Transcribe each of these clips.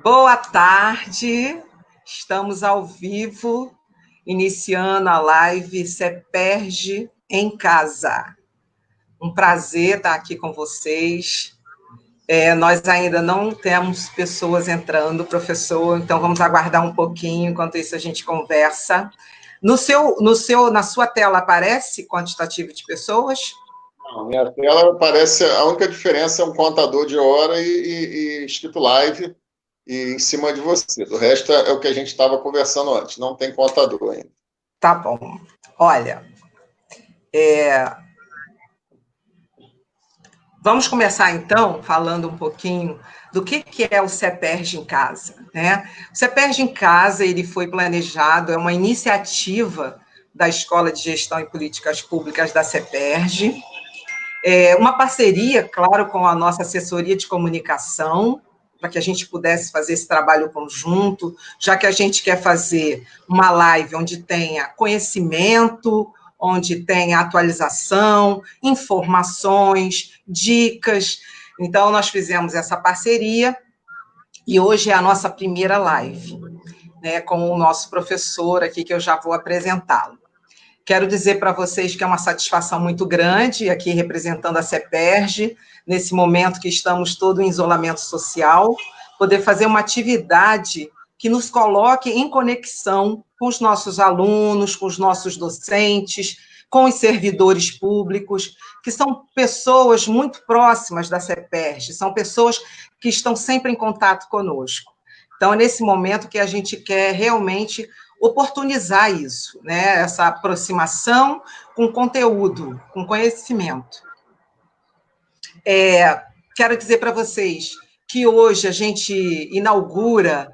Boa tarde, estamos ao vivo, iniciando a live CEPERJ em Casa. Um prazer estar aqui com vocês. Nós ainda não temos pessoas entrando, professor, então vamos aguardar um pouquinho, enquanto isso a gente conversa. Na sua tela aparece quantitativo de pessoas? Não, minha tela parece, a única diferença é um contador de hora e escrito live e em cima de você. O resto é o que a gente estava conversando antes, não tem contador ainda. Tá bom. Olha, vamos começar, então, falando um pouquinho do que é o CEPERJ em Casa, né? O CEPERJ em Casa, ele foi planejado, é uma iniciativa da Escola de Gestão e Políticas Públicas da CEPERJ, uma parceria, claro, com a nossa assessoria de comunicação, para que a gente pudesse fazer esse trabalho conjunto, já que a gente quer fazer uma live onde tenha conhecimento, onde tenha atualização, informações, dicas. Então, nós fizemos essa parceria e hoje é a nossa primeira live, né, com o nosso professor aqui, que eu já vou apresentá-lo. Quero dizer para vocês que é uma satisfação muito grande, aqui representando a CEPERJ, nesse momento que estamos todos em isolamento social, poder fazer uma atividade que nos coloque em conexão com os nossos alunos, com os nossos docentes, com os servidores públicos, que são pessoas muito próximas da CEPERJ, são pessoas que estão sempre em contato conosco. Então, é nesse momento que a gente quer realmente oportunizar isso, né? Essa aproximação com conteúdo, com conhecimento. Quero dizer para vocês que hoje a gente inaugura,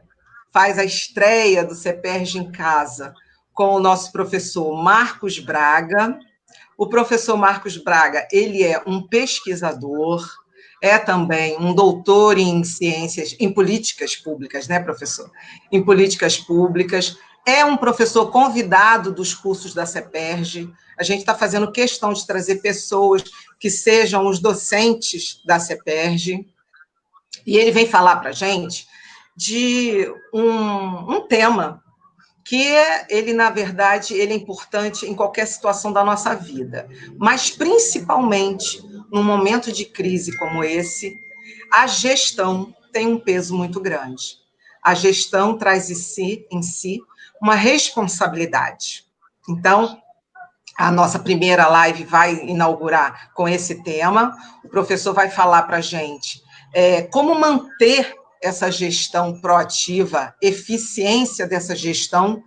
faz a estreia do CEPERJ em Casa com o nosso professor Marcos Braga. O professor Marcos Braga, ele é um pesquisador, é também um doutor em ciências, em políticas públicas, né, professor? Em políticas públicas, é um professor convidado dos cursos da CEPERJ. A gente está fazendo questão de trazer pessoas que sejam os docentes da CEPERJ. E ele vem falar para a gente de um tema que ele, na verdade, ele é importante em qualquer situação da nossa vida, mas principalmente num momento de crise como esse, a gestão tem um peso muito grande. A gestão traz em si uma responsabilidade. Então, a nossa primeira live vai inaugurar com esse tema. O professor vai falar para a gente como manter essa gestão proativa, eficiência dessa gestão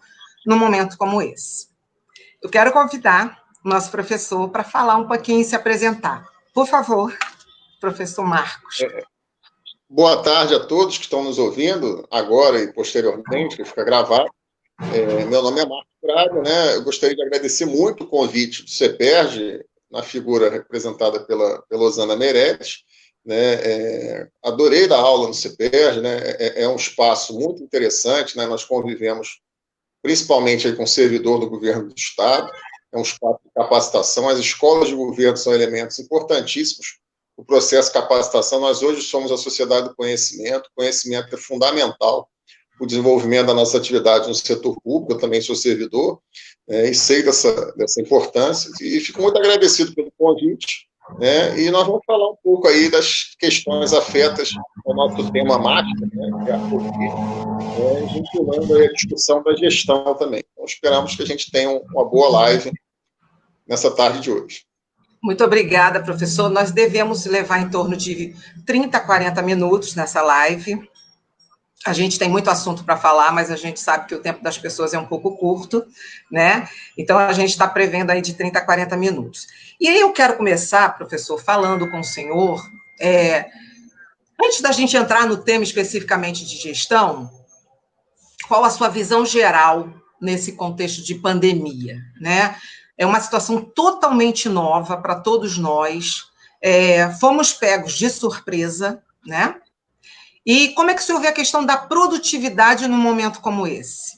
num momento como esse. Eu quero convidar o nosso professor para falar um pouquinho e se apresentar. Por favor, professor Marcos. Boa tarde a todos que estão nos ouvindo, agora e posteriormente, que fica gravado. Meu nome é Marcos Braga, né? Eu gostaria de agradecer muito o convite do CEPERJ, na figura representada pela Osana Meirelles, né? Adorei dar aula no CEPERJ, né? É um espaço muito interessante, né? Nós convivemos principalmente aí com o servidor do governo do Estado, é um espaço de capacitação, as escolas de governo são elementos importantíssimos no processo de capacitação. Nós hoje somos a sociedade do conhecimento, conhecimento é fundamental o desenvolvimento da nossa atividade no setor público, eu também sou servidor, e sei dessa importância, e fico muito agradecido pelo convite, né, e nós vamos falar um pouco aí das questões afetas ao nosso tema mágico, né, que é a Covid, vinculando a discussão da gestão também. Então, esperamos que a gente tenha uma boa live nessa tarde de hoje. Muito obrigada, professor. Nós devemos levar em torno de 30 a 40 minutos nessa live. A gente tem muito assunto para falar, mas a gente sabe que o tempo das pessoas é um pouco curto, né? Então, a gente está prevendo aí de 30 a 40 minutos. E aí eu quero começar, professor, falando com o senhor, antes da gente entrar no tema especificamente de gestão, qual a sua visão geral nesse contexto de pandemia, né? É uma situação totalmente nova para todos nós, fomos pegos de surpresa, né? E como é que o senhor vê a questão da produtividade num momento como esse?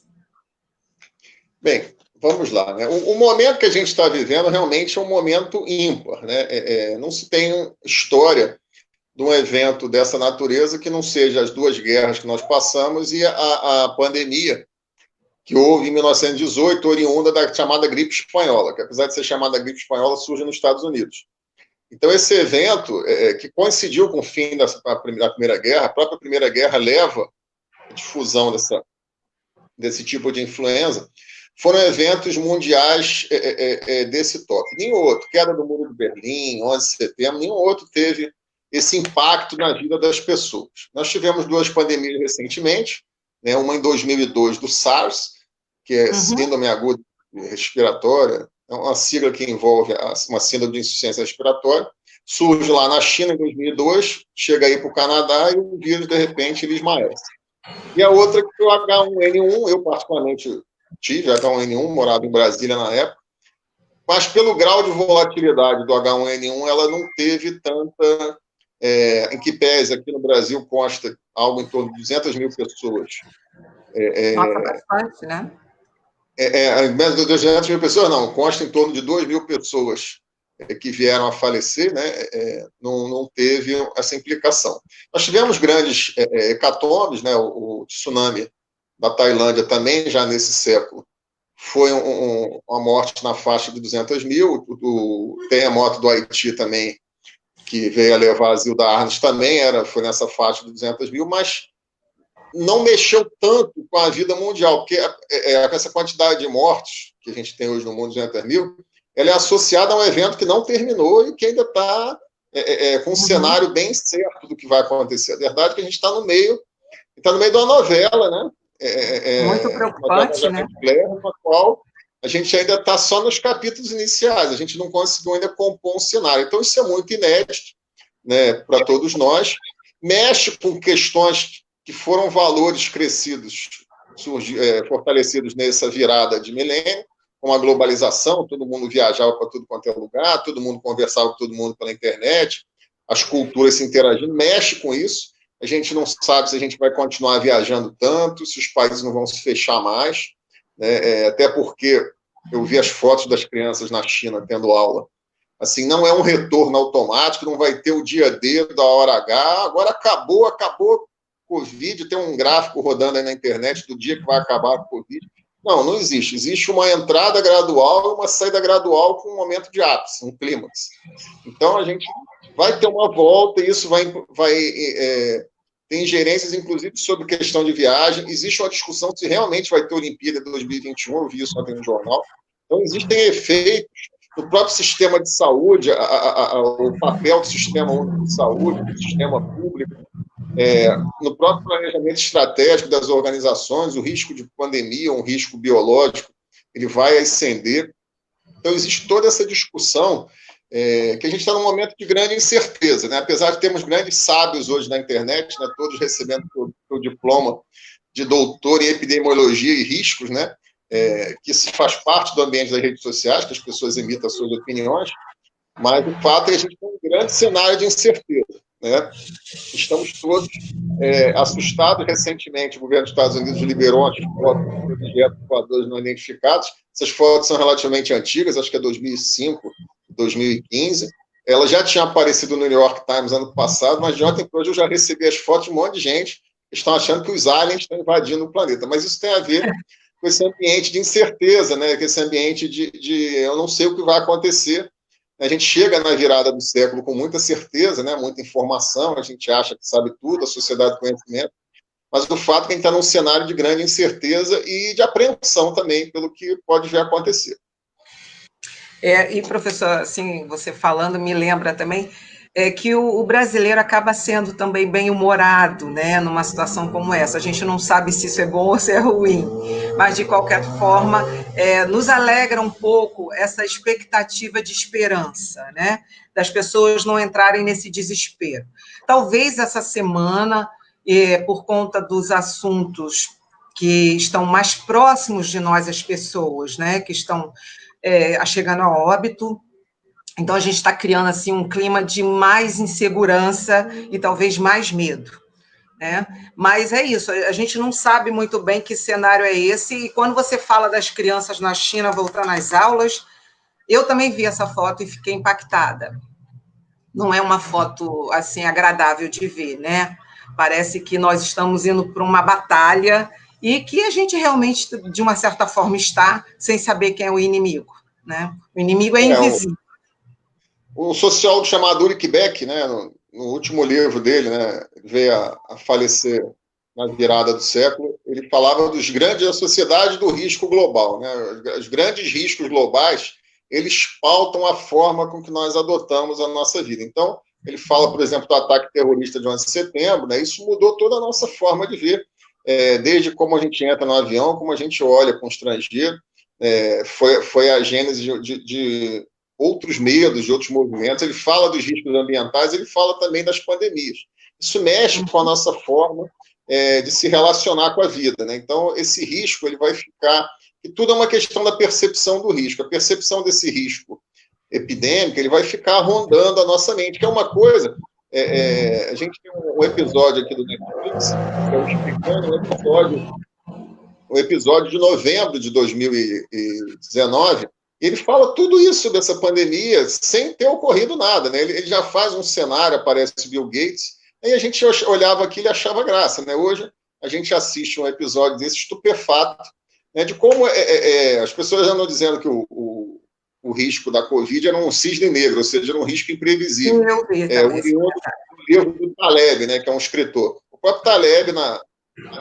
Bem, vamos lá, né? O momento que a gente está vivendo realmente é um momento ímpar, né? Não se tem história de um evento dessa natureza que não seja as duas guerras que nós passamos e a pandemia que houve em 1918, oriunda da chamada gripe espanhola, que apesar de ser chamada gripe espanhola, surge nos Estados Unidos. Então, esse evento, que coincidiu com o fim da Primeira Guerra, a própria Primeira Guerra leva a difusão desse tipo de influenza, foram eventos mundiais desse toque. Nenhum outro, queda do Muro de Berlim, 11 de setembro, nenhum outro teve esse impacto na vida das pessoas. Nós tivemos duas pandemias recentemente, né, uma em 2002 do SARS, que é síndrome aguda respiratória, é uma sigla que envolve uma síndrome de insuficiência respiratória, surge lá na China em 2002, chega aí para o Canadá e o vírus, de repente, ele esmaece. E a outra que foi o H1N1, eu particularmente tive H1N1, morava em Brasília na época, mas pelo grau de volatilidade do H1N1, ela não teve tanta... em que pese aqui no Brasil consta algo em torno de 200 mil pessoas. Nossa, bastante, né? Menos de 200 mil pessoas, não, consta em torno de 2 mil pessoas que vieram a falecer, né? Não teve essa implicação. Nós tivemos grandes hecatombes, né? O tsunami da Tailândia também, já nesse século, foi uma morte na faixa de 200 mil, o terremoto do Haiti também, que veio a levar a Zilda Arnes, também foi nessa faixa de 200 mil, mas não mexeu tanto com a vida mundial, porque essa quantidade de mortes que a gente tem hoje no mundo, 200 mil, ela é associada a um evento que não terminou e que ainda está com um cenário bem certo do que vai acontecer. A verdade é que a gente está no meio de uma novela, né? Muito preocupante, né? Na qual a gente ainda está só nos capítulos iniciais, a gente não conseguiu ainda compor um cenário. Então, isso é muito inédito, né, para todos nós. Mexe com questões que foram valores crescidos, fortalecidos nessa virada de milênio, com a globalização, todo mundo viajava para tudo quanto é lugar, todo mundo conversava com todo mundo pela internet, as culturas se interagindo, mexe com isso. A gente não sabe se a gente vai continuar viajando tanto, se os países não vão se fechar mais, né? Até porque eu vi as fotos das crianças na China tendo aula. Assim, não é um retorno automático, não vai ter o dia D da hora H, agora acabou Covid, tem um gráfico rodando aí na internet do dia que vai acabar o Covid. Não existe. Existe uma entrada gradual e uma saída gradual com um momento de ápice, um clímax. Então, a gente vai ter uma volta e isso vai ter ingerências, inclusive, sobre questão de viagem. Existe uma discussão se realmente vai ter Olimpíada 2021, eu vi isso ontem no jornal. Então, existem efeitos no próprio sistema de saúde, o papel do sistema único de saúde, do sistema público, no próprio planejamento estratégico das organizações, o risco de pandemia, um risco biológico, ele vai ascender. Então, existe toda essa discussão que a gente está num momento de grande incerteza, né? Apesar de termos grandes sábios hoje na internet, né? Todos recebendo o diploma de doutor em epidemiologia e riscos, né? Que faz parte do ambiente das redes sociais, que as pessoas emitem as suas opiniões, mas o fato é que a gente tem um grande cenário de incerteza, né? Estamos todos assustados. Recentemente, o governo dos Estados Unidos liberou as fotos de objetos voadores não identificados. Essas fotos são relativamente antigas, acho que é 2005, 2015. Ela já tinha aparecido no New York Times ano passado, mas de ontem para hoje eu já recebi as fotos de um monte de gente que estão achando que os aliens estão invadindo o planeta. Mas isso tem a ver com esse ambiente de incerteza, né? Com esse ambiente de eu não sei o que vai acontecer. A gente chega na virada do século com muita certeza, né? Muita informação, a gente acha que sabe tudo, a sociedade do conhecimento, mas o fato é que a gente está num cenário de grande incerteza e de apreensão também pelo que pode vir a acontecer. E, professor, assim, você falando, me lembra também que o brasileiro acaba sendo também bem-humorado, né, numa situação como essa. A gente não sabe se isso é bom ou se é ruim, mas, de qualquer forma, nos alegra um pouco essa expectativa de esperança, né, das pessoas não entrarem nesse desespero. Talvez essa semana, por conta dos assuntos que estão mais próximos de nós, as pessoas, né, que estão chegando a óbito. Então, a gente está criando assim, um clima de mais insegurança e talvez mais medo, né? Mas é isso, a gente não sabe muito bem que cenário é esse, e quando você fala das crianças na China voltando às aulas, eu também vi essa foto e fiquei impactada. não é uma foto assim agradável de ver, né? Parece que nós estamos indo para uma batalha e que a gente realmente, de uma certa forma, está sem saber quem é o inimigo, né? O inimigo é invisível. O sociólogo chamado Ulrich Beck, né, no último livro dele, né, veio a falecer na virada do século, ele falava dos grandes, da sociedade do risco global, né? Os grandes riscos globais, eles pautam a forma com que nós adotamos a nossa vida. Então, ele fala, por exemplo, do ataque terrorista de 11 de setembro, né? Isso mudou toda a nossa forma de ver, desde como a gente entra no avião, como a gente olha com o estrangeiro, foi a gênese de outros medos, de outros movimentos. Ele fala dos riscos ambientais, ele fala também das pandemias. Isso mexe com a nossa forma de se relacionar com a vida, né? Então, esse risco ele vai ficar... E tudo é uma questão da percepção do risco. A percepção desse risco epidêmico ele vai ficar rondando a nossa mente, que é uma coisa... a gente tem um episódio aqui do Netflix, que é o Explicando, um episódio de novembro de 2019, e ele fala tudo isso dessa pandemia sem ter ocorrido nada, né? Ele já faz um cenário, aparece Bill Gates, aí a gente olhava aquilo e achava graça, né? Hoje a gente assiste um episódio desse estupefato, né, de como as pessoas andam dizendo que o risco da Covid era um cisne negro, ou seja, era um risco imprevisível. O livro do Taleb, né, que é um escritor. O próprio Taleb, na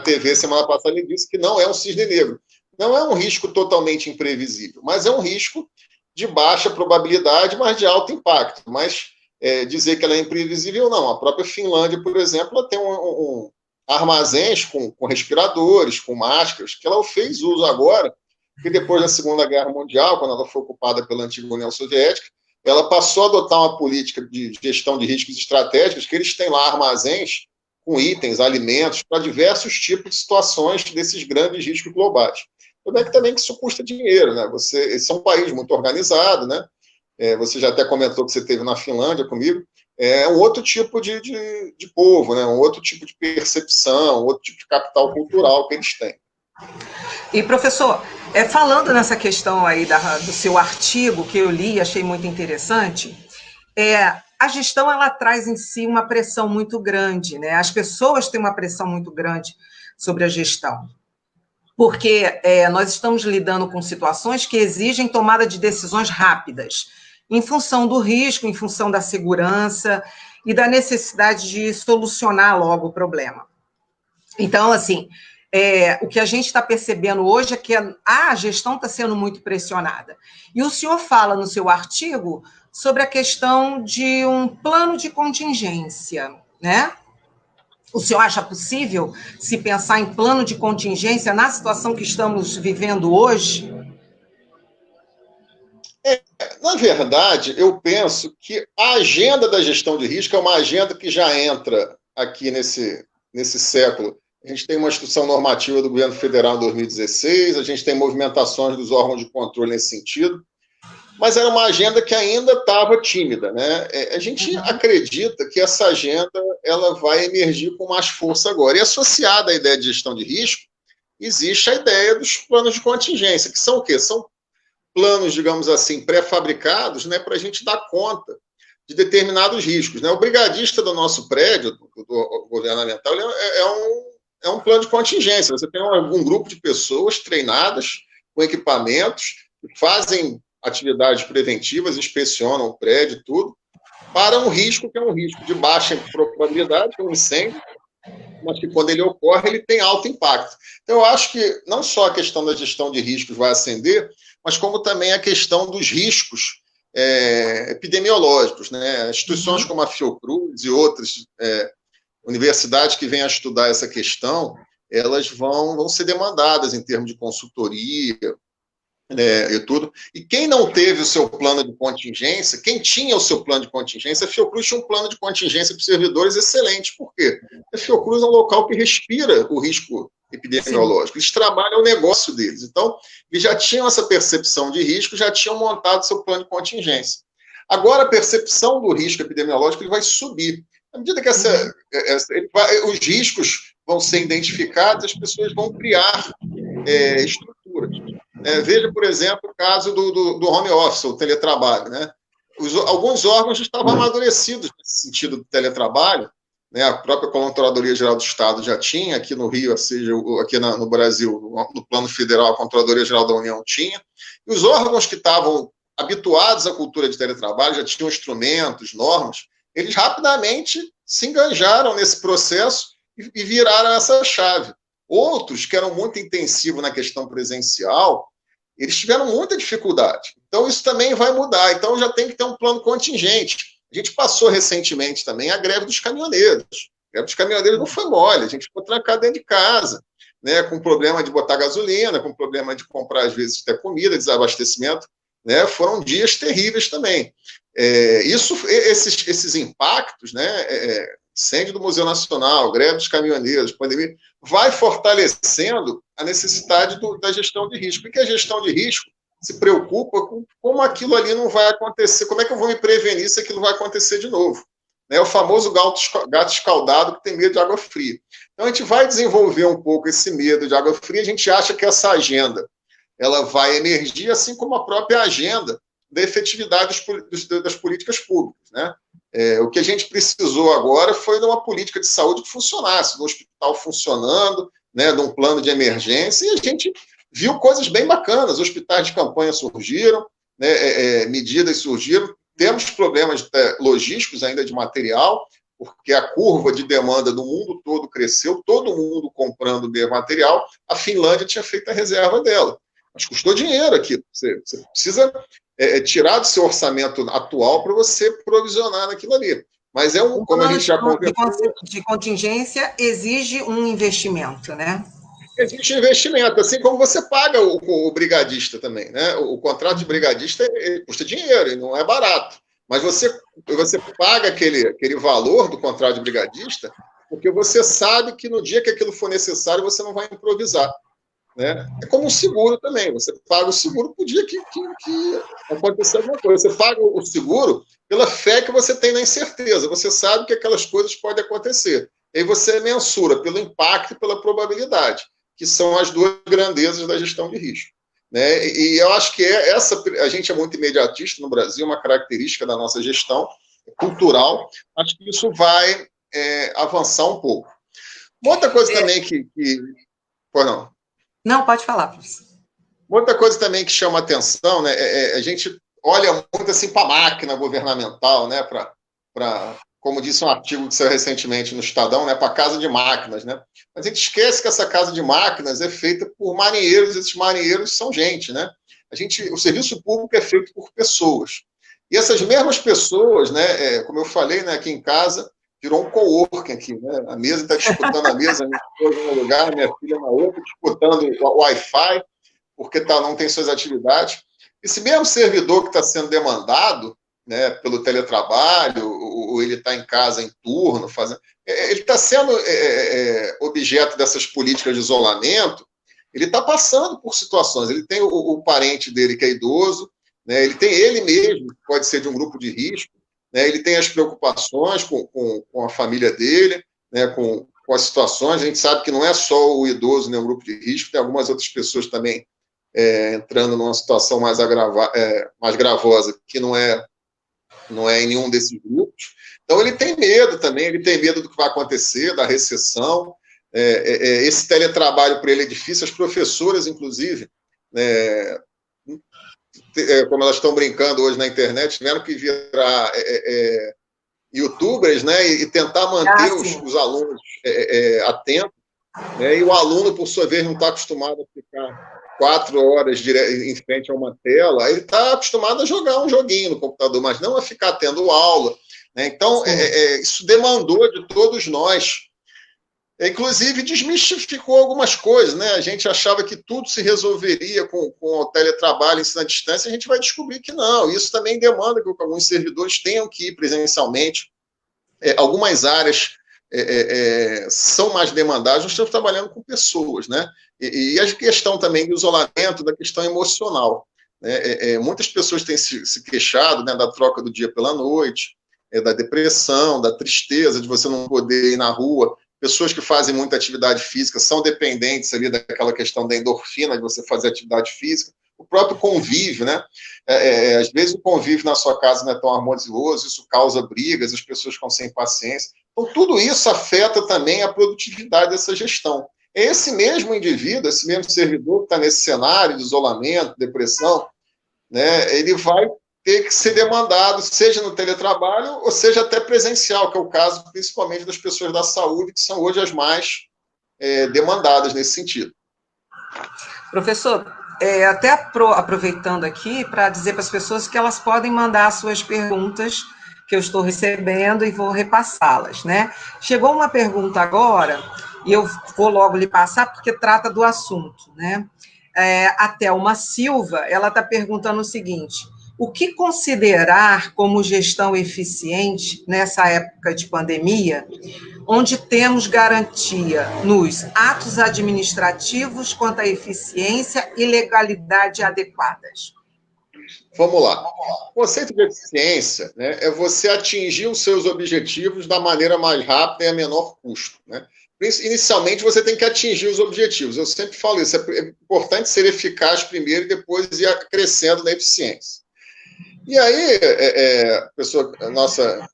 TV semana passada, ele disse que não é um cisne negro. Não é um risco totalmente imprevisível, mas é um risco de baixa probabilidade, mas de alto impacto. Mas dizer que ela é imprevisível, não. A própria Finlândia, por exemplo, ela tem armazéns com respiradores, com máscaras, que ela fez uso agora, porque depois da Segunda Guerra Mundial, quando ela foi ocupada pela antiga União Soviética, ela passou a adotar uma política de gestão de riscos estratégicos, que eles têm lá armazéns com itens, alimentos, para diversos tipos de situações desses grandes riscos globais. Tudo bem que isso custa dinheiro, né? Esse é um país muito organizado, né? Você já até comentou que você esteve na Finlândia comigo. É um outro tipo de povo, né? Um outro tipo de percepção, outro tipo de capital cultural que eles têm. E, professor, falando nessa questão aí do seu artigo, que eu li e achei muito interessante, a gestão ela traz em si uma pressão muito grande, né? As pessoas têm uma pressão muito grande sobre a gestão, porque nós estamos lidando com situações que exigem tomada de decisões rápidas, em função do risco, em função da segurança e da necessidade de solucionar logo o problema. Então, assim, o que a gente está percebendo hoje é que a gestão está sendo muito pressionada. E o senhor fala no seu artigo sobre a questão de um plano de contingência, né? O senhor acha possível se pensar em plano de contingência na situação que estamos vivendo hoje? Na verdade, eu penso que a agenda da gestão de risco é uma agenda que já entra aqui nesse século. A gente tem uma instrução normativa do governo federal em 2016, a gente tem movimentações dos órgãos de controle nesse sentido, mas era uma agenda que ainda estava tímida, né? A gente acredita que essa agenda ela vai emergir com mais força agora. E associada à ideia de gestão de risco, existe a ideia dos planos de contingência, que são o quê? São planos, digamos assim, pré-fabricados, né, para a gente dar conta de determinados riscos, né? O brigadista do nosso prédio, do governamental, é um plano de contingência. Você tem um grupo de pessoas treinadas, com equipamentos, que fazem atividades preventivas, inspecionam o prédio, tudo, para um risco que é um risco de baixa probabilidade, que é um incêndio, mas que quando ele ocorre, ele tem alto impacto. Então, eu acho que não só a questão da gestão de riscos vai ascender, mas como também a questão dos riscos epidemiológicos, né? Instituições como a Fiocruz e outras universidades que vêm a estudar essa questão, elas vão ser demandadas em termos de consultoria, e tudo. E quem não teve o seu plano de contingência, quem tinha o seu plano de contingência, a Fiocruz tinha um plano de contingência para os servidores excelente. Por quê? A Fiocruz é um local que respira o risco epidemiológico. Eles trabalham o negócio deles. Então, eles já tinham essa percepção de risco, já tinham montado seu plano de contingência. Agora, a percepção do risco epidemiológico ele vai subir. À medida que os riscos vão ser identificados, as pessoas vão criar estruturas. Veja, por exemplo, o caso do home office, o teletrabalho, né? alguns órgãos estavam amadurecidos nesse sentido do teletrabalho, né? A própria Controladoria Geral do Estado já tinha, aqui no Rio, ou seja, aqui no Brasil, no plano federal, a Controladoria Geral da União tinha, e os órgãos que estavam habituados à cultura de teletrabalho, já tinham instrumentos, normas, eles rapidamente se enganjaram nesse processo e viraram essa chave. Outros, que eram muito intensivos na questão presencial, eles tiveram muita dificuldade. Então, isso também vai mudar. Então, já tem que ter um plano contingente. A gente passou recentemente também a greve dos caminhoneiros. A greve dos caminhoneiros não foi mole, a gente ficou trancado dentro de casa, né, com problema de botar gasolina, com problema de comprar, às vezes, até comida, desabastecimento. Né, foram dias terríveis também. Esses impactos, né, incêndio do Museu Nacional, greve dos caminhoneiros, pandemia, vai fortalecendo a necessidade da gestão de risco. Porque a gestão de risco se preocupa com como aquilo ali não vai acontecer, como é que eu vou me prevenir se aquilo vai acontecer de novo. É o famoso gato escaldado que tem medo de água fria. Então, a gente vai desenvolver um pouco esse medo de água fria, a gente acha que essa agenda ela vai emergir, assim como a própria agenda da efetividade das políticas públicas. Né? O que a gente precisou agora foi de uma política de saúde que funcionasse, de um hospital funcionando, né, de um plano de emergência, e a gente viu coisas bem bacanas, hospitais de campanha surgiram, né, medidas surgiram, temos problemas logísticos ainda de material, porque a curva de demanda do mundo todo cresceu, todo mundo comprando bem material, a Finlândia tinha feito a reserva dela. Mas custou dinheiro aqui. Você precisa tirar do seu orçamento atual para você provisionar naquilo ali. Mas como a gente já conversou... de contingência exige um investimento, né? Existe investimento, assim como você paga o brigadista também, né? O contrato de brigadista custa dinheiro, e não é barato. Mas você paga aquele valor do contrato de brigadista porque você sabe que no dia que aquilo for necessário, você não vai improvisar. Né? É como um seguro também. Você paga o seguro para o dia que acontecer alguma coisa. Você paga o seguro pela fé que você tem na incerteza. Você sabe que aquelas coisas podem acontecer. E aí você mensura pelo impacto e pela probabilidade, que são as duas grandezas da gestão de risco. Né? E eu acho que a gente é muito imediatista no Brasil, uma característica da nossa gestão cultural. Acho que isso vai avançar um pouco. Uma outra coisa também Pois não. Não, pode falar, professor. Outra coisa também que chama atenção, né, a gente olha muito assim para a máquina governamental, né, como disse um artigo que saiu recentemente no Estadão, né, para a casa de máquinas. Né? Mas a gente esquece que essa casa de máquinas é feita por marinheiros, esses marinheiros são gente. Né? O serviço público é feito por pessoas. E essas mesmas pessoas, né, como eu falei, né, aqui em casa, virou um coworking aqui, né? A mesa está disputando a mesa, minha esposa em um lugar, minha filha na outra, disputando o Wi-Fi, porque não tem suas atividades. Esse mesmo servidor que está sendo demandado, né, pelo teletrabalho, ou ele está em casa em turno, ele está sendo objeto dessas políticas de isolamento, ele está passando por situações. Ele tem o parente dele que é idoso, né, ele tem ele mesmo, que pode ser de um grupo de risco, né, ele tem as preocupações com a família dele, né, com as situações. A gente sabe que não é só o idoso, nem o grupo de risco, tem algumas outras pessoas também entrando numa situação mais gravosa, que não é em nenhum desses grupos. Então, ele tem medo também, ele tem medo do que vai acontecer, da recessão. Esse teletrabalho para ele é difícil. As professoras, inclusive, como elas estão brincando hoje na internet, tiveram que virar youtubers, né, e tentar manter os alunos atentos, né, e o aluno, por sua vez, não está acostumado a ficar 4 horas em frente a uma tela, ele está acostumado a jogar um joguinho no computador, mas não a ficar tendo aula. Né? Então, isso demandou de todos nós. Inclusive, desmistificou algumas coisas. Né? A gente achava que tudo se resolveria com o teletrabalho, ensino à distância, a gente vai descobrir que não. Isso também demanda que alguns servidores tenham que ir presencialmente. Algumas áreas são mais demandadas, nós estamos trabalhando com pessoas. Né? E a questão também do isolamento, da questão emocional. Né? Muitas pessoas têm se queixado, né, da troca do dia pela noite, da depressão, da tristeza de você não poder ir na rua. Pessoas que fazem muita atividade física são dependentes ali daquela questão da endorfina, de você fazer atividade física. o próprio convívio, né? Às vezes o convívio na sua casa não é tão harmonioso, isso causa brigas, as pessoas ficam sem paciência. Então, tudo isso afeta também a produtividade dessa gestão. Esse mesmo indivíduo, esse mesmo servidor que está nesse cenário de isolamento, depressão, né, ele vai ter que ser demandado, seja no teletrabalho ou seja até presencial, que é o caso principalmente das pessoas da saúde, que são hoje as mais demandadas nesse sentido. Professor, até aproveitando aqui para dizer para as pessoas que elas podem mandar suas perguntas que eu estou recebendo e vou repassá-las, né? Chegou uma pergunta agora, e eu vou logo lhe passar, porque trata do assunto, né? A Thelma Silva, ela está perguntando o seguinte: o que considerar como gestão eficiente nessa época de pandemia, onde temos garantia nos atos administrativos quanto à eficiência e legalidade adequadas? Vamos lá. O conceito de eficiência, né, é você atingir os seus objetivos da maneira mais rápida e a menor custo, né? Inicialmente, você tem que atingir os objetivos. Eu sempre falo isso, é importante ser eficaz primeiro e depois ir crescendo na eficiência. E aí, a nossa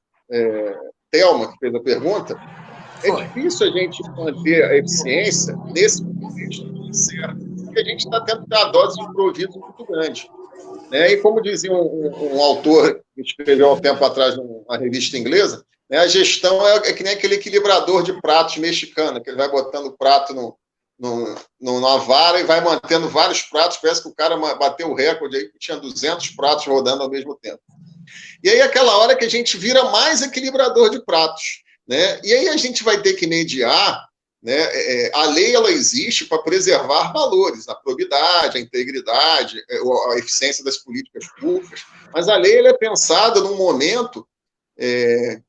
Thelma, que fez a pergunta, difícil a gente manter a eficiência nesse contexto incerto, porque a gente está tendo uma dose de improviso muito grande. Né? E como dizia um autor que escreveu há um tempo atrás numa revista inglesa, né, a gestão é que nem aquele equilibrador de pratos mexicano, que ele vai botando o prato numa vara e vai mantendo vários pratos, parece que o cara bateu o recorde aí, que tinha 200 pratos rodando ao mesmo tempo. E aí aquela hora que a gente vira mais equilibrador de pratos, né? E aí a gente vai ter que mediar, né? A lei ela existe para preservar valores, a probidade, a integridade, a eficiência das políticas públicas, mas a lei ela é pensada num momento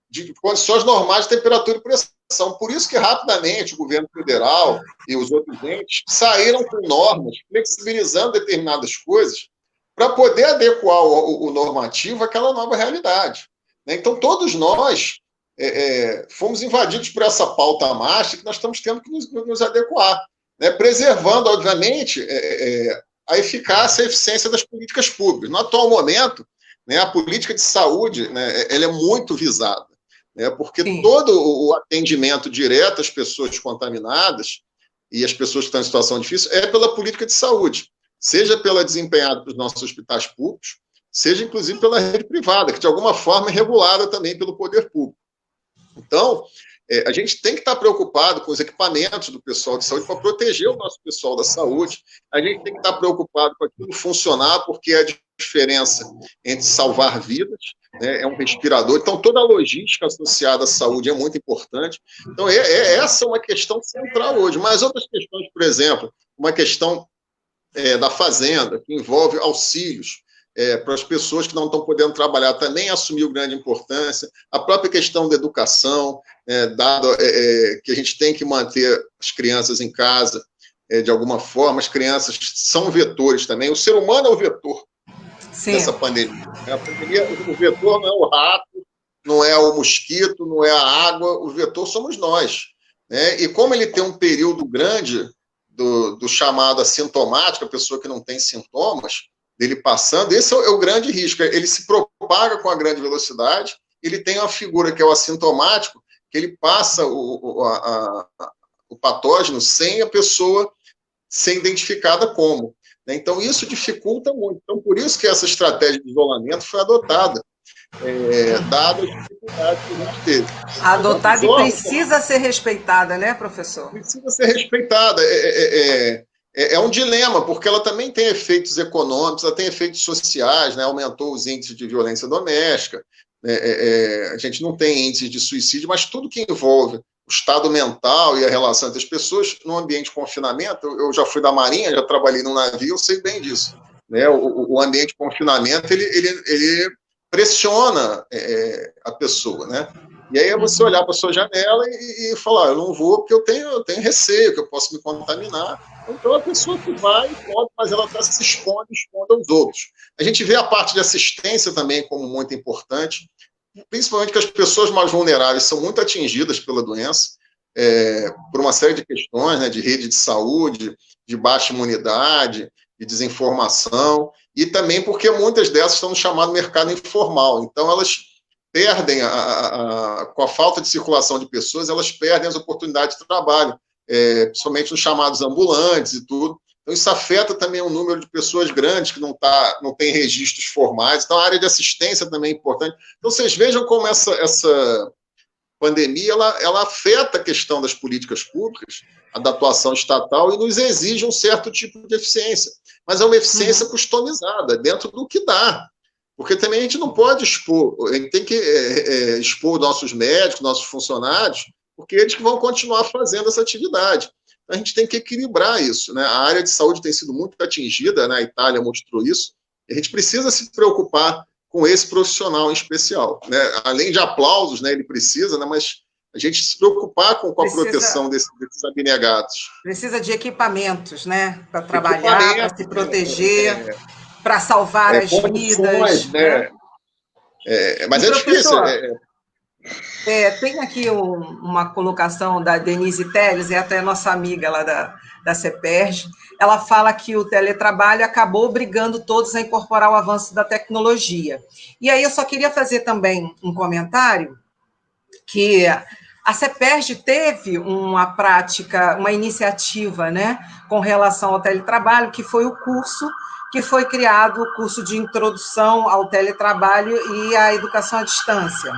de condições normais de temperatura e pressão. Por isso que, rapidamente, o governo federal e os outros entes saíram com normas, flexibilizando determinadas coisas, para poder adequar o normativo àquela nova realidade. Então, todos nós fomos invadidos por essa pauta master que nós estamos tendo que nos adequar, né? Preservando, obviamente, a eficácia e a eficiência das políticas públicas. No atual momento, né, a política de saúde, né, ela é muito visada, né, porque Sim. todo o atendimento direto às pessoas contaminadas e às pessoas que estão em situação difícil é pela política de saúde, seja pela desempenhada pelos nossos hospitais públicos, seja, inclusive, pela rede privada, que, de alguma forma, é regulada também pelo poder público. Então, a gente tem que estar preocupado com os equipamentos do pessoal de saúde para proteger o nosso pessoal da saúde. A gente tem que estar preocupado com aquilo funcionar, porque é a diferença entre salvar vidas, né, é um respirador. Então, toda a logística associada à saúde é muito importante. Então, essa é uma questão central hoje. Mas outras questões, por exemplo, uma questão da fazenda, que envolve auxílios, para as pessoas que não estão podendo trabalhar, também assumiu grande importância. A própria questão da educação, dado que a gente tem que manter as crianças em casa, de alguma forma, as crianças são vetores também. O ser humano é o vetor Sim. dessa pandemia. A pandemia, o vetor não é o rato, não é o mosquito, não é a água, o vetor somos nós. Né? E como ele tem um período grande do chamado assintomático, a pessoa que não tem sintomas, dele passando, esse é o grande risco. Ele se propaga com a grande velocidade, ele tem uma figura que é o assintomático, que ele passa o patógeno sem a pessoa ser identificada como. Né? Então, isso dificulta muito. Então, por isso que essa estratégia de isolamento foi adotada, dada a dificuldade que a gente teve. Adotada e precisa ser respeitada, né, professor? Precisa ser respeitada. É um dilema, porque ela também tem efeitos econômicos, ela tem efeitos sociais, né? Aumentou os índices de violência doméstica, a gente não tem índices de suicídio, mas tudo que envolve o estado mental e a relação entre as pessoas, no ambiente de confinamento, eu já fui da Marinha, já trabalhei num navio, eu sei bem disso. Né? O ambiente de confinamento, ele pressiona a pessoa, né? E aí é você olhar para a sua janela e falar, eu não vou porque eu tenho receio, que eu posso me contaminar. Então, a pessoa que vai, pode, mas ela está se expondo aos outros. A gente vê a parte de assistência também como muito importante, principalmente que as pessoas mais vulneráveis são muito atingidas pela doença, por uma série de questões, né, de rede de saúde, de baixa imunidade, de desinformação, e também porque muitas dessas estão no chamado mercado informal. Então, elas perdem, com a falta de circulação de pessoas, elas perdem as oportunidades de trabalho, principalmente nos chamados ambulantes e tudo. Então, isso afeta também um número de pessoas grandes que não tem registros formais. Então, a área de assistência também é importante. Então, vocês vejam como essa pandemia ela afeta a questão das políticas públicas, da atuação estatal, e nos exige um certo tipo de eficiência. Mas é uma eficiência customizada, dentro do que dá. Porque também a gente não pode expor, a gente tem que expor nossos médicos, nossos funcionários, porque eles que vão continuar fazendo essa atividade. Então, a gente tem que equilibrar isso, né? A área de saúde tem sido muito atingida, né? A Itália mostrou isso, e a gente precisa se preocupar com esse profissional em especial, né? Além de aplausos, né? Ele precisa, né? Mas a gente se preocupar com a proteção desses abnegados. Precisa de equipamentos, né? Para trabalhar, para se proteger, para salvar as vidas. Né? Mas é difícil. Tem aqui uma colocação da Denise Teles, até nossa amiga lá da CEPERJ. Ela fala que o teletrabalho acabou obrigando todos a incorporar o avanço da tecnologia. E aí eu só queria fazer também um comentário, que a CEPERJ teve uma prática, uma iniciativa, né, com relação ao teletrabalho, que foi o curso que foi criado, o curso de introdução ao teletrabalho e à educação à distância.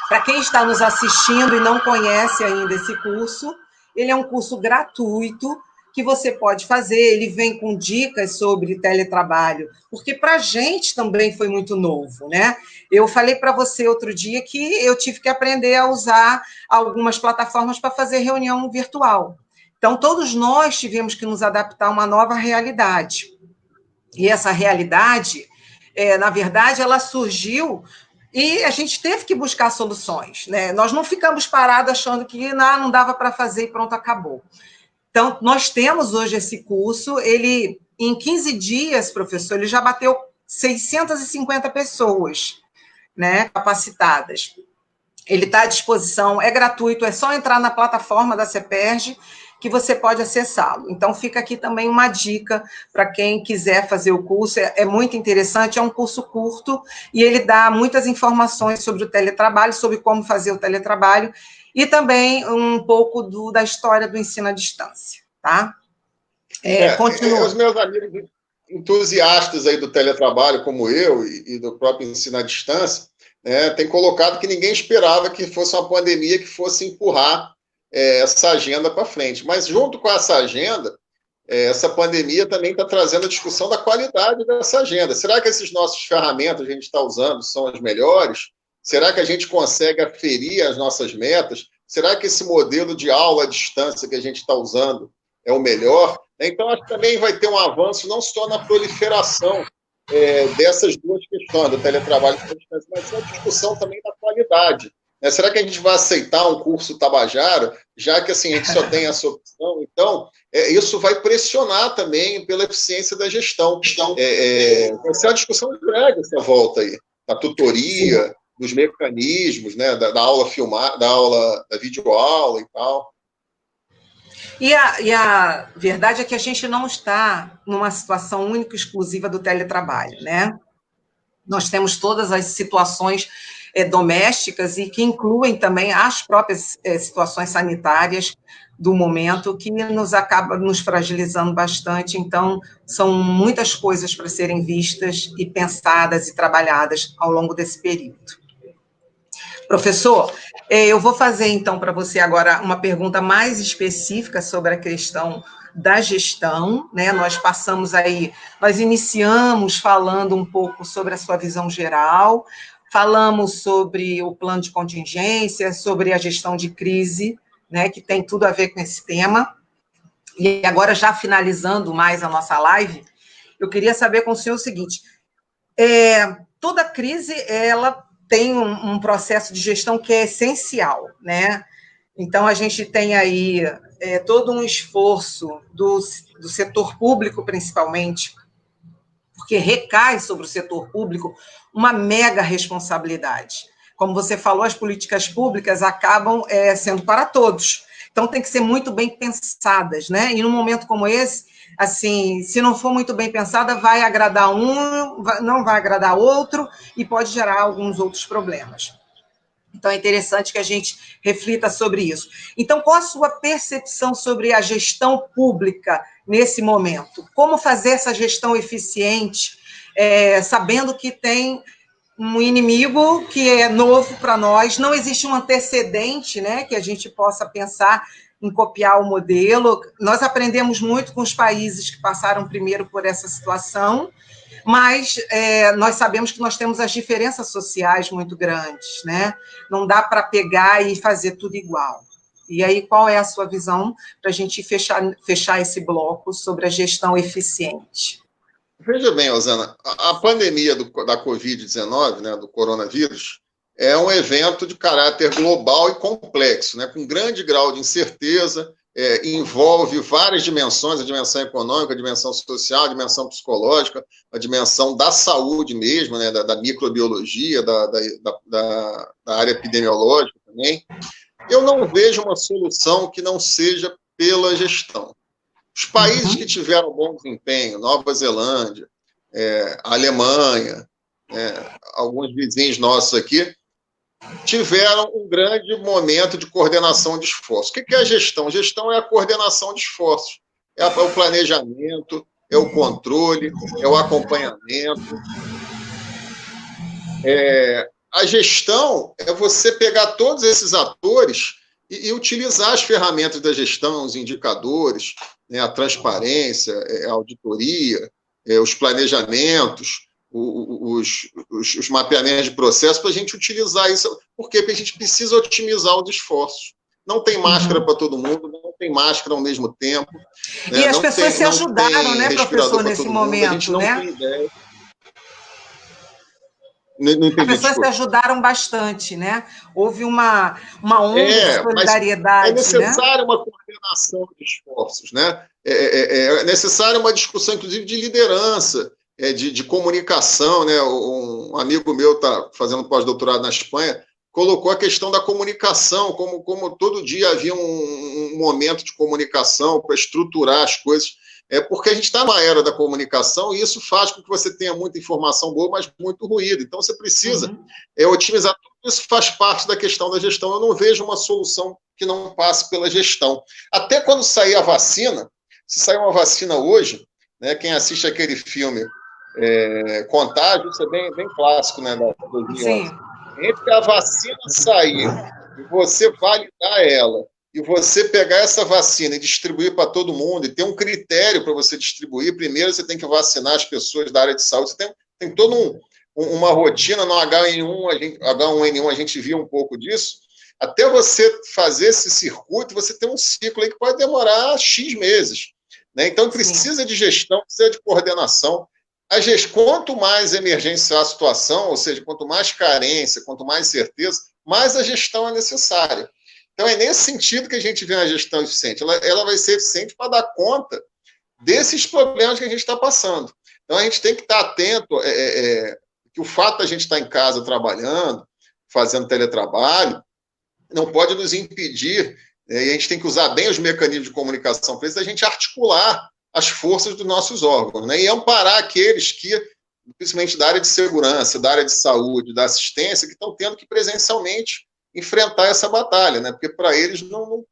Para quem está nos assistindo e não conhece ainda esse curso, ele é um curso gratuito que você pode fazer, ele vem com dicas sobre teletrabalho, porque para a gente também foi muito novo, né? Eu falei para você outro dia que eu tive que aprender a usar algumas plataformas para fazer reunião virtual. Então, todos nós tivemos que nos adaptar a uma nova realidade. E essa realidade, na verdade, ela surgiu e a gente teve que buscar soluções, né? Nós não ficamos parados achando que não dava para fazer e pronto, acabou. Então, nós temos hoje esse curso, ele, em 15 dias, professor, ele já bateu 650 pessoas, né, capacitadas. Ele está à disposição, é gratuito, é só entrar na plataforma da CEPERJ que você pode acessá-lo. Então, fica aqui também uma dica para quem quiser fazer o curso, é muito interessante, é um curso curto, e ele dá muitas informações sobre o teletrabalho, sobre como fazer o teletrabalho, e também um pouco da história do ensino à distância, tá? Os meus amigos entusiastas aí do teletrabalho, como eu, e do próprio ensino à distância, têm colocado que ninguém esperava que fosse uma pandemia que fosse empurrar essa agenda para frente. Mas, junto com essa agenda, essa pandemia também está trazendo a discussão da qualidade dessa agenda. Será que essas nossas ferramentas que a gente está usando são as melhores? Será que a gente consegue aferir as nossas metas? Será que esse modelo de aula à distância que a gente está usando é o melhor? Então, acho que também vai ter um avanço não só na proliferação dessas duas questões, do teletrabalho e da distância, mas a discussão também da qualidade. Será que a gente vai aceitar um curso Tabajara, já que assim, a gente só tem essa opção? Então, isso vai pressionar também pela eficiência da gestão. Vai ser uma discussão grande essa volta aí, da tutoria, dos mecanismos, né, da aula filmada, da videoaula e tal. E a verdade é que a gente não está numa situação única e exclusiva do teletrabalho, né? Nós temos todas as situações domésticas e que incluem também as próprias situações sanitárias do momento, que acaba nos fragilizando bastante. Então, são muitas coisas para serem vistas e pensadas e trabalhadas ao longo desse período. Professor, eu vou fazer, então, para você agora uma pergunta mais específica sobre a questão da gestão, né? Nós iniciamos falando um pouco sobre a sua visão geral, falamos sobre o plano de contingência, sobre a gestão de crise, né? Que tem tudo a ver com esse tema. E agora, já finalizando mais a nossa live, eu queria saber com o senhor o seguinte: toda crise, ela tem um processo de gestão que é essencial, né? Então, a gente tem aí todo um esforço do setor público, principalmente, porque recai sobre o setor público uma mega responsabilidade. Como você falou, as políticas públicas acabam sendo para todos. Então, tem que ser muito bem pensadas, né? E num momento como esse, assim, se não for muito bem pensada, vai agradar um, não vai agradar outro, e pode gerar alguns outros problemas. Então, é interessante que a gente reflita sobre isso. Então, qual a sua percepção sobre a gestão pública nesse momento? Como fazer essa gestão eficiente, sabendo que tem um inimigo que é novo para nós, não existe um antecedente, né, que a gente possa pensar em copiar o modelo. Nós aprendemos muito com os países que passaram primeiro por essa situação, mas nós sabemos que nós temos as diferenças sociais muito grandes, né? Não dá para pegar e fazer tudo igual. E aí, qual é a sua visão para a gente fechar esse bloco sobre a gestão eficiente? Veja bem, Rosana, a pandemia da Covid-19, né, do coronavírus, é um evento de caráter global e complexo, né, com grande grau de incerteza, envolve várias dimensões, a dimensão econômica, a dimensão social, a dimensão psicológica, a dimensão da saúde mesmo, né, da microbiologia, da área epidemiológica também. Eu não vejo uma solução que não seja pela gestão. Os países que tiveram bom desempenho, Nova Zelândia, Alemanha, alguns vizinhos nossos aqui, tiveram um grande momento de coordenação de esforços. O que é a gestão? Gestão é a coordenação de esforços, é o planejamento, é o controle, é o acompanhamento. A gestão é você pegar todos esses atores e utilizar as ferramentas da gestão, os indicadores, né, a transparência, a auditoria, os planejamentos, os mapeamentos de processo, para a gente utilizar isso. Por quê? Porque a gente precisa otimizar os esforços. Não tem máscara para todo mundo, não tem máscara ao mesmo tempo. E as pessoas se ajudaram, né, professor, nesse momento, a gente não né? tem ideia. Não entendi, as pessoas se ajudaram bastante, né? Houve uma onda de solidariedade. É necessária, né, uma coordenação de esforços, né? É necessária uma discussão, inclusive, de liderança, de comunicação, né? Um amigo meu está fazendo pós-doutorado na Espanha, colocou a questão da comunicação, como todo dia havia um momento de comunicação para estruturar as coisas. Porque a gente está numa era da comunicação e isso faz com que você tenha muita informação boa, mas muito ruído. Então, você precisa otimizar. Tudo isso faz parte da questão da gestão. Eu não vejo uma solução que não passe pela gestão. Até quando sair a vacina, se sair uma vacina hoje, né, quem assiste aquele filme Contágio, isso é bem clássico, né, da 2011. Entre a vacina sair e você validar ela, e você pegar essa vacina e distribuir para todo mundo, e ter um critério para você distribuir, primeiro você tem que vacinar as pessoas da área de saúde, você tem toda uma rotina. No H1N1 a gente viu um pouco disso. Até você fazer esse circuito, você tem um ciclo aí que pode demorar X meses. Né? Então, precisa de gestão, precisa de coordenação. Quanto mais emergencial a situação, ou seja, quanto mais carência, quanto mais certeza, mais a gestão é necessária. Então, é nesse sentido que a gente vê a gestão eficiente. Ela vai ser eficiente para dar conta desses problemas que a gente está passando. Então, a gente tem que estar atento que o fato de a gente estar em casa trabalhando, fazendo teletrabalho, não pode nos impedir, e a gente tem que usar bem os mecanismos de comunicação para isso, a gente articular as forças dos nossos órgãos, né, e amparar aqueles que, principalmente da área de segurança, da área de saúde, da assistência, que estão tendo que presencialmente enfrentar essa batalha, né? Porque para eles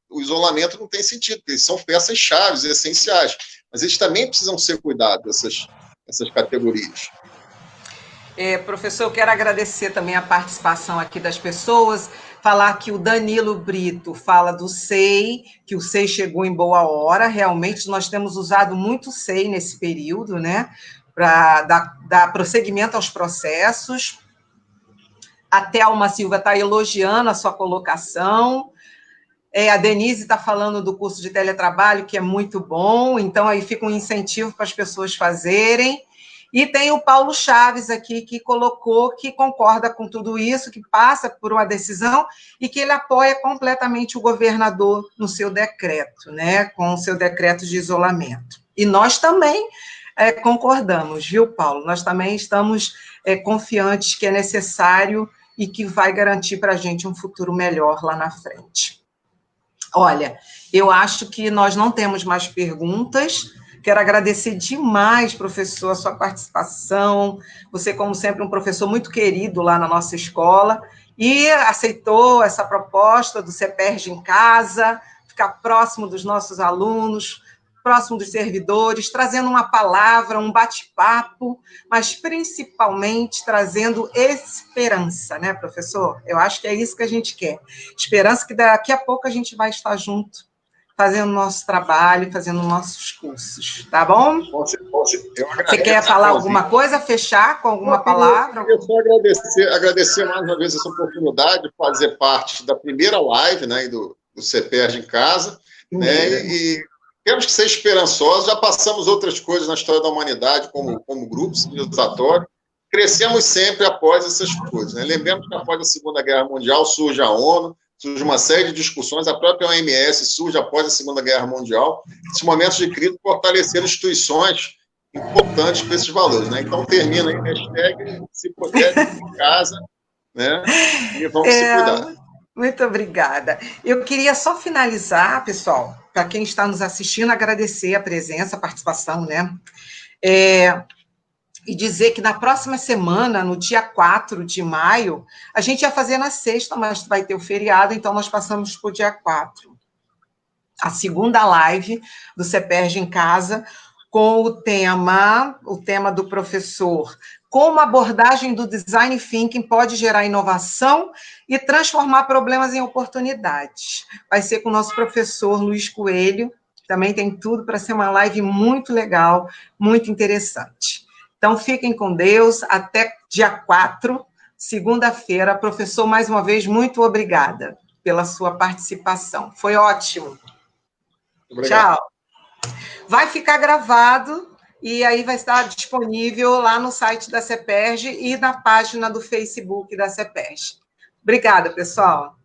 o isolamento não tem sentido, porque eles são peças-chave, essenciais, mas eles também precisam ser cuidados, essas categorias. Professor, eu quero agradecer também a participação aqui das pessoas, falar que o Danilo Brito fala do SEI, que o SEI chegou em boa hora, realmente nós temos usado muito SEI nesse período, né? Para dar prosseguimento aos processos. A Thelma Silva está elogiando a sua colocação. A Denise está falando do curso de teletrabalho, que é muito bom, então aí fica um incentivo para as pessoas fazerem. E tem o Paulo Chaves aqui, que colocou que concorda com tudo isso, que passa por uma decisão e que ele apoia completamente o governador no seu decreto, né, com o seu decreto de isolamento. E nós também concordamos, viu, Paulo? Nós também estamos confiantes que é necessário e que vai garantir para a gente um futuro melhor lá na frente. Olha, eu acho que nós não temos mais perguntas. Quero agradecer demais, professor, a sua participação. Você, como sempre, um professor muito querido lá na nossa escola e aceitou essa proposta do CEPERJ em casa, ficar próximo dos nossos alunos, próximo dos servidores, trazendo uma palavra, um bate-papo, mas principalmente trazendo esperança, né, professor? Eu acho que é isso que a gente quer. Esperança que daqui a pouco a gente vai estar junto, fazendo nosso trabalho, fazendo nossos cursos, tá bom? Você quer falar alguma coisa, fechar com alguma palavra? Eu só agradecer mais uma vez essa oportunidade de fazer parte da primeira live, né, do CEPERJ em casa, né, e temos que ser esperançosos. Já passamos outras coisas na história da humanidade, como grupo civilizatório. Crescemos sempre após essas coisas, né? Lembremos que após a Segunda Guerra Mundial surge a ONU, surge uma série de discussões, a própria OMS surge após a Segunda Guerra Mundial. Esses momentos de crise fortaleceram instituições importantes para esses valores, né? Então, termina aí, hashtag, se puder, em casa, né? E vamos se cuidar. Muito obrigada. Eu queria só finalizar, pessoal, para quem está nos assistindo, agradecer a presença, a participação, né? E dizer que na próxima semana, no dia 4 de maio, a gente ia fazer na sexta, mas vai ter o feriado, então nós passamos para o dia 4. A segunda live do CEPERJ em casa, com o tema do professor, como a abordagem do design thinking pode gerar inovação e transformar problemas em oportunidades. Vai ser com o nosso professor Luiz Coelho, também tem tudo para ser uma live muito legal, muito interessante. Então, fiquem com Deus, até dia 4, segunda-feira. Professor, mais uma vez, muito obrigada pela sua participação. Foi ótimo. Obrigado. Tchau. Vai ficar gravado e aí vai estar disponível lá no site da CEPERJ e na página do Facebook da CEPERJ. Obrigada, pessoal.